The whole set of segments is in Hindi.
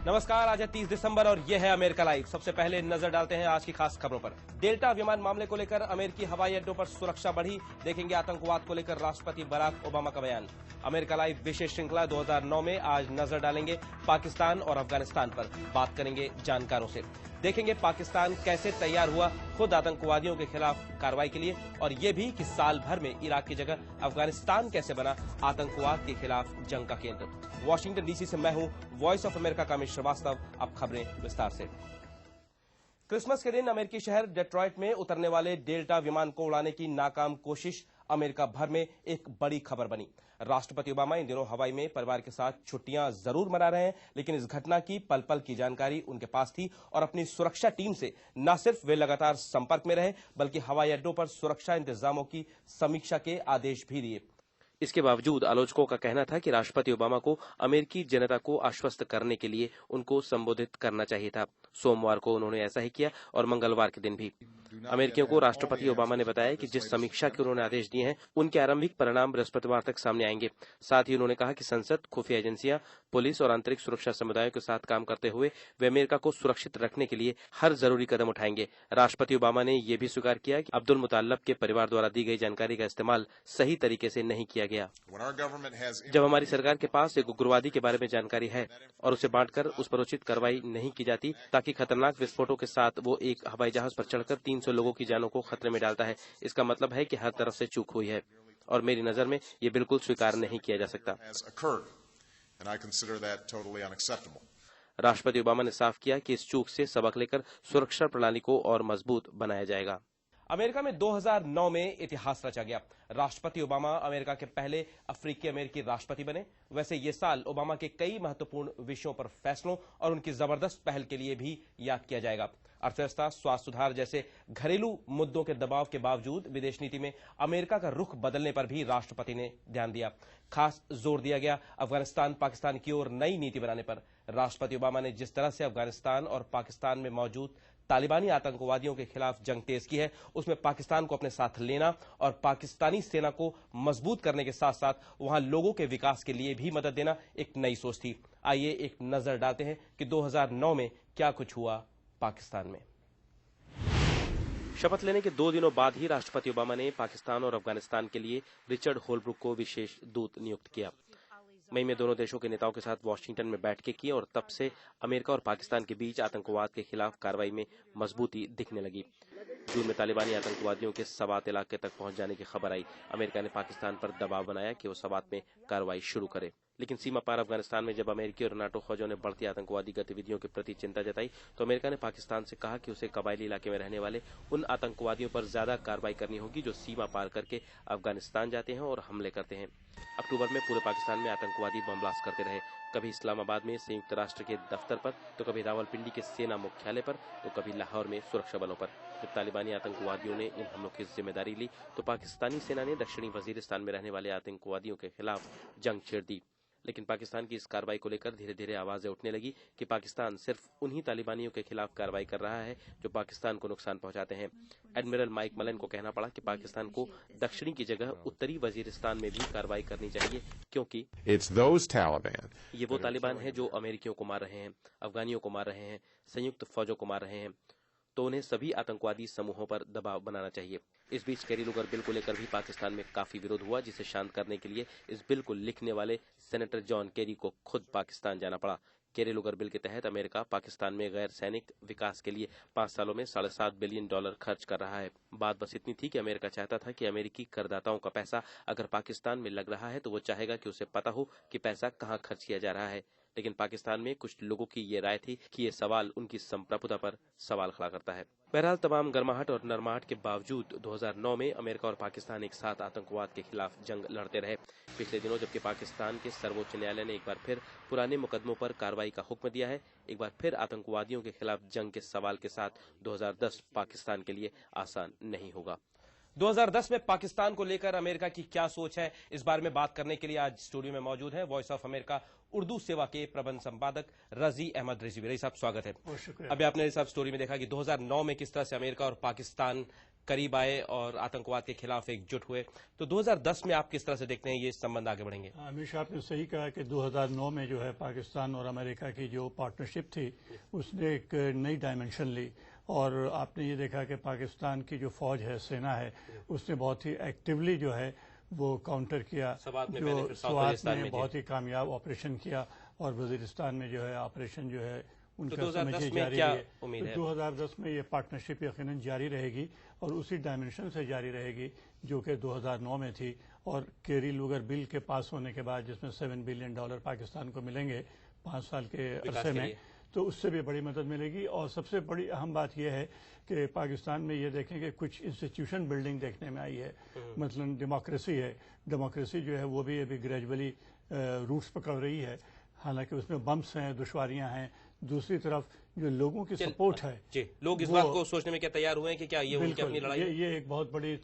नमस्कार, आज है 30 दिसंबर और यह है अमेरिका लाइव। सबसे पहले नजर डालते हैं आज की खास खबरों पर। डेल्टा विमान मामले को लेकर अमेरिकी हवाई अड्डों पर सुरक्षा बढ़ी। देखेंगे आतंकवाद को लेकर राष्ट्रपति बराक ओबामा का बयान। अमेरिका लाइव विशेष श्रृंखला 2009 में आज नजर डालेंगे पाकिस्तान और अफगानिस्तान पर। बात करेंगे जानकारों से। देखेंगे पाकिस्तान कैसे तैयार हुआ खुद आतंकवादियों के खिलाफ कार्रवाई के लिए, और ये भी कि साल भर में इराक की जगह अफगानिस्तान कैसे बना आतंकवाद के खिलाफ जंग का केंद्र। वॉशिंगटन डीसी से मैं हूं वॉइस ऑफ अमेरिका का अमित श्रीवास्तव। अब खबरें विस्तार से। क्रिसमस के दिन अमेरिकी शहर डेट्रॉइट में उतरने वाले डेल्टा विमान को उड़ाने की नाकाम कोशिश अमेरिका भर में एक बड़ी खबर बनी। राष्ट्रपति ओबामा इन दिनों हवाई में परिवार के साथ छुट्टियां जरूर मना रहे हैं, लेकिन इस घटना की पल पल की जानकारी उनके पास थी और अपनी सुरक्षा टीम से न सिर्फ वे लगातार संपर्क में रहे, बल्कि हवाई अड्डों पर सुरक्षा इंतजामों की समीक्षा के आदेश भी दिए। इसके बावजूद आलोचकों का कहना था कि राष्ट्रपति ओबामा को अमेरिकी जनता को आश्वस्त करने के लिए उनको संबोधित करना चाहिए था। सोमवार को उन्होंने ऐसा ही किया और मंगलवार के दिन भी। अमेरिकियों को राष्ट्रपति ओबामा ने बताया कि जिस समीक्षा के उन्होंने आदेश दिए हैं उनके आरंभिक परिणाम बृहस्पतिवार तक सामने आएंगे। साथ ही उन्होंने कहा कि संसद, खुफिया एजेंसियां, पुलिस और आंतरिक सुरक्षा समुदायों के साथ काम करते हुए वे अमेरिका को सुरक्षित रखने के लिए हर जरूरी कदम उठाएंगे। राष्ट्रपति ओबामा ने यह भी स्वीकार किया कि अब्दुल मुताल्लब के परिवार द्वारा दी गई जानकारी का इस्तेमाल सही तरीके से नहीं किया गया। जब हमारी सरकार के पास एक उग्रवादी के बारे में जानकारी है और उसे बांटकर उस पर उचित कार्रवाई नहीं की जाती ताकि खतरनाक विस्फोटों के साथ वो एक हवाई जहाज पर चढ़कर 300 लोगों की जानों को खतरे में डालता है, इसका मतलब है कि हर तरफ से चूक हुई है और मेरी नजर में ये बिल्कुल स्वीकार नहीं किया जा सकता। राष्ट्रपति ओबामा ने साफ किया कि इस चूक से सबक लेकर सुरक्षा प्रणाली को और मजबूत बनाया जाएगा। अमेरिका में 2009 में इतिहास रचा गया। राष्ट्रपति ओबामा अमेरिका के पहले अफ्रीकी अमेरिकी राष्ट्रपति बने। वैसे ये साल ओबामा के कई महत्वपूर्ण विषयों पर फैसलों और उनकी जबरदस्त पहल के लिए भी याद किया जाएगा। अर्थव्यवस्था, स्वास्थ्य सुधार जैसे घरेलू मुद्दों के दबाव के बावजूद विदेश नीति में अमेरिका का रुख बदलने पर भी राष्ट्रपति ने ध्यान दिया। खास जोर दिया गया अफगानिस्तान पाकिस्तान की ओर नई नीति बनाने पर। राष्ट्रपति ओबामा ने जिस तरह से अफगानिस्तान और पाकिस्तान में मौजूद तालिबानी आतंकवादियों के खिलाफ जंग तेज की है, उसमें पाकिस्तान को अपने साथ लेना और पाकिस्तानी सेना को मजबूत करने के साथ साथ वहां लोगों के विकास के लिए भी मदद देना एक नई सोच थी। आइए एक नजर डालते हैं कि 2009 में क्या कुछ हुआ पाकिस्तान में। शपथ लेने के 2 दिनों बाद ही राष्ट्रपति ओबामा ने पाकिस्तान और अफगानिस्तान के लिए रिचर्ड होलब्रुक को विशेष दूत नियुक्त किया। मई में दोनों देशों के नेताओं के साथ वॉशिंगटन में बैठकें की और तब से अमेरिका और पाकिस्तान के बीच आतंकवाद के खिलाफ कार्रवाई में मजबूती दिखने लगी। जून में तालिबानी आतंकवादियों के सवात इलाके तक पहुंच जाने की खबर आई। अमेरिका ने पाकिस्तान पर दबाव बनाया कि वो सवात में कार्रवाई शुरू करे, लेकिन सीमा पार अफगानिस्तान में जब अमेरिकी और नाटो फौजों ने बढ़ती आतंकवादी गतिविधियों के प्रति चिंता जताई तो अमेरिका ने पाकिस्तान से कहा कि उसे कबायली इलाके में रहने वाले उन आतंकवादियों पर ज्यादा कार्रवाई करनी होगी जो सीमा पार करके अफगानिस्तान जाते हैं और हमले करते हैं। अक्टूबर में पूरे पाकिस्तान में आतंकवादी बम ब्लास्ट करते रहे, कभी इस्लामाबाद में संयुक्त राष्ट्र के दफ्तर पर, तो कभी रावलपिंडी के सेना मुख्यालय पर, तो कभी लाहौर में सुरक्षा बलों पर। जब तालिबानी आतंकवादियों ने इन हमलों की जिम्मेदारी ली तो पाकिस्तानी सेना ने दक्षिणी वजीरिस्तान में रहने वाले आतंकवादियों के खिलाफ जंग छेड़ दी। लेकिन पाकिस्तान की इस कार्रवाई को लेकर धीरे धीरे आवाजें उठने लगी कि पाकिस्तान सिर्फ उन्हीं तालिबानियों के खिलाफ कार्रवाई कर रहा है जो पाकिस्तान को नुकसान पहुंचाते हैं। एडमिरल माइक मलन को कहना पड़ा कि पाकिस्तान को दक्षिणी की जगह उत्तरी वजीरिस्तान में भी कार्रवाई करनी चाहिए, क्योंकि ये वो तालिबान है जो अमेरिकियों को मार रहे हैं, अफगानियों को मार रहे हैं, संयुक्त फौजों को मार रहे हैं, तो उन्हें सभी आतंकवादी समूहों पर दबाव बनाना चाहिए। इस बीच कैरी लुगर बिल को लेकर भी पाकिस्तान में काफी विरोध हुआ, जिसे शांत करने के लिए इस बिल को लिखने वाले सेनेटर जॉन केरी को खुद पाकिस्तान जाना पड़ा। कैरी लुगर बिल के तहत अमेरिका पाकिस्तान में गैर सैनिक विकास के लिए 5 सालों में $7.5 बिलियन खर्च कर रहा है। बात बस इतनी थी कि अमेरिका चाहता था कि अमेरिकी करदाताओं का पैसा अगर पाकिस्तान में लग रहा है तो वो चाहेगा कि उसे पता हो कि पैसा कहाँ खर्च किया जा रहा है। लेकिन पाकिस्तान में कुछ लोगों की ये राय थी कि ये सवाल उनकी संप्रभुता पर सवाल खड़ा करता है। बहरहाल तमाम गर्माहट और नरमाहट के बावजूद 2009 में अमेरिका और पाकिस्तान एक साथ आतंकवाद के खिलाफ जंग लड़ते रहे। पिछले दिनों जबकि पाकिस्तान के सर्वोच्च न्यायालय ने एक बार फिर पुराने मुकदमों पर कार्रवाई का हुक्म दिया है, एक बार फिर आतंकवादियों के खिलाफ जंग के सवाल के साथ 2010 पाकिस्तान के लिए आसान नहीं होगा। 2010 में पाकिस्तान को लेकर अमेरिका की क्या सोच है, इस बारे में बात करने के लिए आज स्टूडियो में मौजूद है वॉइस ऑफ अमेरिका उर्दू सेवा के प्रबंध संपादक रजी अहमद रिजवी। रजी साहब स्वागत है। अभी आपने साहब स्टोरी में देखा कि 2009 में किस तरह से अमेरिका और पाकिस्तान करीब आए और आतंकवाद के खिलाफ एकजुट हुए। तो 2010 में आप किस तरह से देखते हैं ये संबंध आगे बढ़ेंगे? हमेशा आपने सही कहा कि 2009 में जो है पाकिस्तान और अमेरिका की जो पार्टनरशिप थी उसने एक नई डायमेंशन ली और आपने ये देखा कि पाकिस्तान की जो फौज है, सेना है, उसने बहुत ही एक्टिवली जो है वो काउंटर किया। स्वात में बहुत ही कामयाब ऑपरेशन किया और वजीरिस्तान में जो है ऑपरेशन जो है उनका समझिए जारी है। तो 2010 में ये पार्टनरशिप यकीनन जारी रहेगी और उसी डायमेंशन से जारी रहेगी जो कि 2009 में थी। और केरी लुगर बिल के पास होने के बाद जिसमें $7 बिलियन पाकिस्तान को मिलेंगे 5 साल के अरसे में, तो उससे भी बड़ी मदद मिलेगी। और सबसे बड़ी अहम बात यह है कि पाकिस्तान में ये देखें कि कुछ इंस्टीट्यूशन बिल्डिंग देखने में आई है। मतलब डेमोक्रेसी है, डेमोक्रेसी जो है वो भी अभी ग्रेजुअली रूट्स पकड़ रही है, हालांकि उसमें बम्स हैं, दुश्वारियां हैं। दूसरी तरफ जो लोगों की सपोर्ट है जी, लोग इस बात को सोचने में क्या तैयार हुए हैं कि क्या ये उनकी अपनी लड़ाई ये एक बहुत बड़ी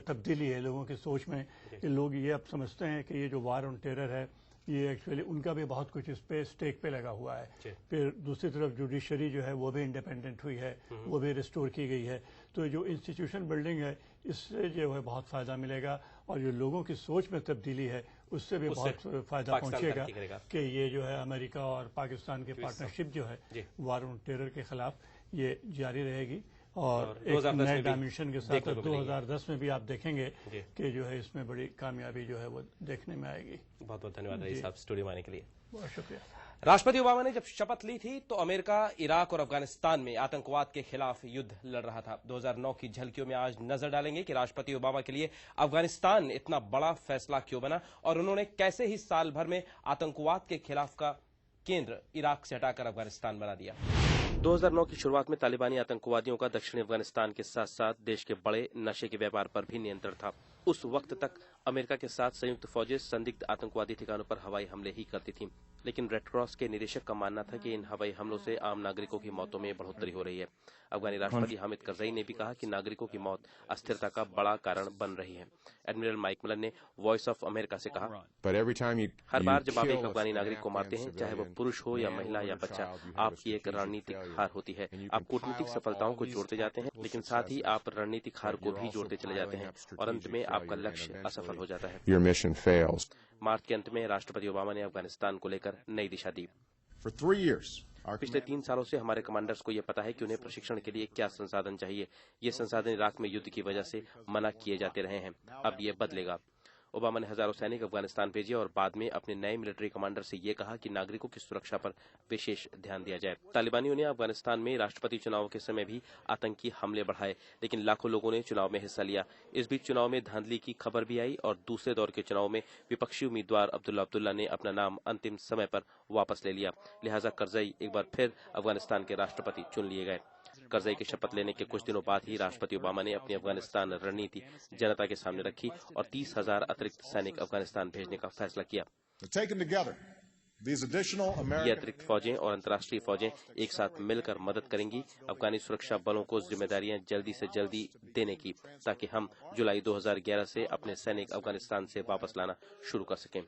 तब्दीली है लोगों की सोच में कि लोग ये अब समझते हैं कि ये जो वार ऑन टेरर है ये एक्चुअली उनका भी बहुत कुछ इस पे स्टेक पे लगा हुआ है। फिर दूसरी तरफ जुडिशरी जो है वो भी इंडिपेंडेंट हुई है, वो भी रिस्टोर की गई है। तो जो इंस्टीट्यूशन बिल्डिंग है इससे जो है बहुत फायदा मिलेगा और जो लोगों की सोच में तब्दीली है उससे भी बहुत फायदा पहुंचेगा कि ये जो है अमेरिका और पाकिस्तान की पार्टनरशिप जो है वार ऑन टेरर के खिलाफ ये जारी रहेगी। और एक नए डायमेंशन के साथ 2010 में भी आप देखेंगे कि जो है इसमें बड़ी कामयाबी जो है वो देखने में आएगी। बहुत बहुत धन्यवाद रईस साहब स्टूडियो में आने के लिए। बहुत शुक्रिया। राष्ट्रपति ओबामा ने जब शपथ ली थी तो अमेरिका इराक और अफगानिस्तान में आतंकवाद के खिलाफ युद्ध लड़ रहा था। 2009 की झलकियों में आज नजर डालेंगे कि राष्ट्रपति ओबामा के लिए अफगानिस्तान इतना बड़ा फैसला क्यों बना और उन्होंने कैसे ही साल भर में आतंकवाद के खिलाफ का केंद्र इराक से हटाकर अफगानिस्तान बना दिया। 2009 की शुरुआत में तालिबानी आतंकवादियों का दक्षिणी अफगानिस्तान के साथ साथ देश के बड़े नशे के व्यापार पर भी नियंत्रण था। उस वक्त तक अमेरिका के साथ संयुक्त फौजें संदिग्ध आतंकवादी ठिकानों पर हवाई हमले ही करती थीं, लेकिन रेड क्रॉस के निदेशक का मानना था कि इन हवाई हमलों से आम नागरिकों की मौतों में बढ़ोतरी हो रही है। अफगानी राष्ट्रपति हामिद करजई ने भी कहा कि नागरिकों की मौत अस्थिरता का बड़ा कारण बन रही है। एडमिरल माइक मिलन ने वॉइस ऑफ अमेरिका से कहा, हर बार जब आप एक अफगानी नागरिक को मारते हैं, चाहे वो पुरुष हो या महिला या बच्चा, आपकी एक रणनीतिक हार होती है। आप कूटनीतिक सफलताओं को जोड़ते जाते हैं, लेकिन साथ ही आप रणनीतिक हार को भी जोड़ते चले जाते हैं और अंत में आपका लक्ष्य असफल हो जाता है। मार्च के अंत में राष्ट्रपति ओबामा ने अफगानिस्तान को लेकर नई दिशा दी। पिछले 3 सालों से हमारे कमांडर्स को यह पता है कि उन्हें प्रशिक्षण के लिए क्या संसाधन चाहिए। ये संसाधन इराक में युद्ध की वजह से मना किए जाते रहे हैं, अब ये बदलेगा। ओबामा ने हजारों सैनिक अफगानिस्तान भेजे और बाद में अपने नए मिलिट्री कमांडर से ये कहा कि नागरिकों की सुरक्षा पर विशेष ध्यान दिया जाए। तालिबानियों ने अफगानिस्तान में राष्ट्रपति चुनाव के समय भी आतंकी हमले बढ़ाए, लेकिन लाखों लोगों ने चुनाव में हिस्सा लिया। इस बीच चुनाव में धांधली की खबर भी आई और दूसरे दौर के चुनाव में विपक्षी उम्मीदवार अब्दुल्ला ने अपना नाम अंतिम समय पर वापस ले लिया। लिहाजा करजई एक बार फिर अफगानिस्तान के राष्ट्रपति चुन लिए गए। करजई के शपथ लेने के कुछ दिनों बाद ही राष्ट्रपति ओबामा ने अपनी अफगानिस्तान रणनीति जनता के सामने रखी और 30,000 अतिरिक्त सैनिक अफगानिस्तान भेजने का फैसला किया। ये अतिरिक्त फौजें और अंतर्राष्ट्रीय फौजें एक साथ मिलकर मदद करेंगी अफगानी सुरक्षा बलों को जिम्मेदारियां जल्दी से जल्दी देने की, ताकि हम जुलाई 2011 से अपने सैनिक अफगानिस्तान से वापस लाना शुरू कर सकें।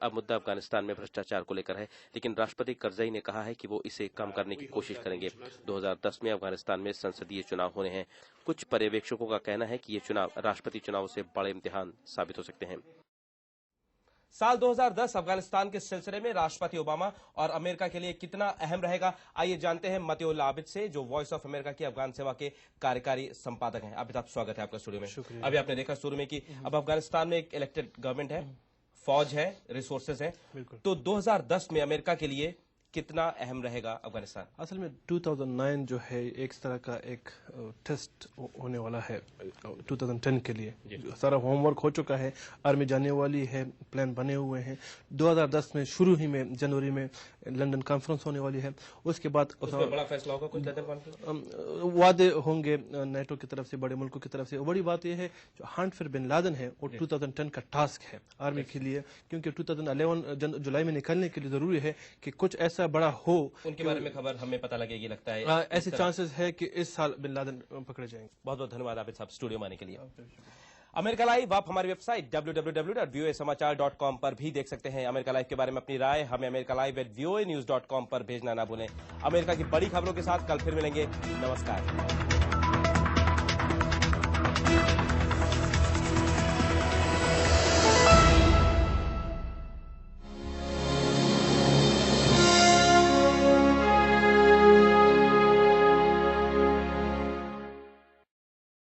अब मुद्दा अफगानिस्तान में भ्रष्टाचार को लेकर है, लेकिन राष्ट्रपति करजई ने कहा है कि वो इसे कम करने की कोशिश करेंगे। 2010 में अफगानिस्तान में संसदीय चुनाव होने हैं। कुछ पर्यवेक्षकों का कहना है कि ये चुनाव राष्ट्रपति चुनाव से बड़े इम्तिहान साबित हो सकते हैं। साल 2010 अफगानिस्तान के सिलसिले में राष्ट्रपति ओबामा और अमेरिका के लिए कितना अहम रहेगा, आइए जानते हैं मतिउल्लाह आबिद से, जो वॉइस ऑफ अमेरिका के अफगान सेवा के कार्यकारी संपादक हैं। आबिद, आप स्वागत है आपका स्टूडियो में। अभी आपने देखा शुरू में कि अब अफगानिस्तान में एक इलेक्टेड गवर्नमेंट है, फौज है, रिसोर्सेज है, तो 2010 में अमेरिका के लिए कितना अहम रहेगा अफगानिस्तान? असल में 2009 जो है एक तरह का एक टेस्ट होने वाला है 2010 के लिए। सारा होमवर्क हो चुका है, आर्मी जाने वाली है, प्लान बने हुए हैं। 2010 में शुरू ही में जनवरी में लंदन कॉन्फ्रेंस होने वाली है। उसके बाद उसमें बड़ा फैसला होगा, कुछ लंदन कॉन्फ्रेंस वादे होंगे नेटो की तरफ से, बड़े मुल्कों की तरफ से। बड़ी बात यह है जो हंट फिर बिन लादेन है वो 2010 का टास्क है आर्मी के लिए, क्योंकि 2011 जुलाई में निकलने के लिए जरूरी है कि कुछ ऐसा बड़ा हो। उनके बारे में खबर हमें पता लगेगी, लगता है ऐसे चांसेस है कि इस साल बिन लादेन पकड़े जाएंगे। बहुत बहुत धन्यवाद आबिद साहब स्टूडियो में आने के लिए। अमेरिका लाइव आप हमारी वेबसाइट www.voasamachaar.com पर भी देख सकते हैं। अमेरिका लाइव के बारे में अपनी राय हमें americalive@voanews.com पर भेजना ना भूलें। अमेरिका की बड़ी खबरों के साथ कल फिर मिलेंगे। नमस्कार।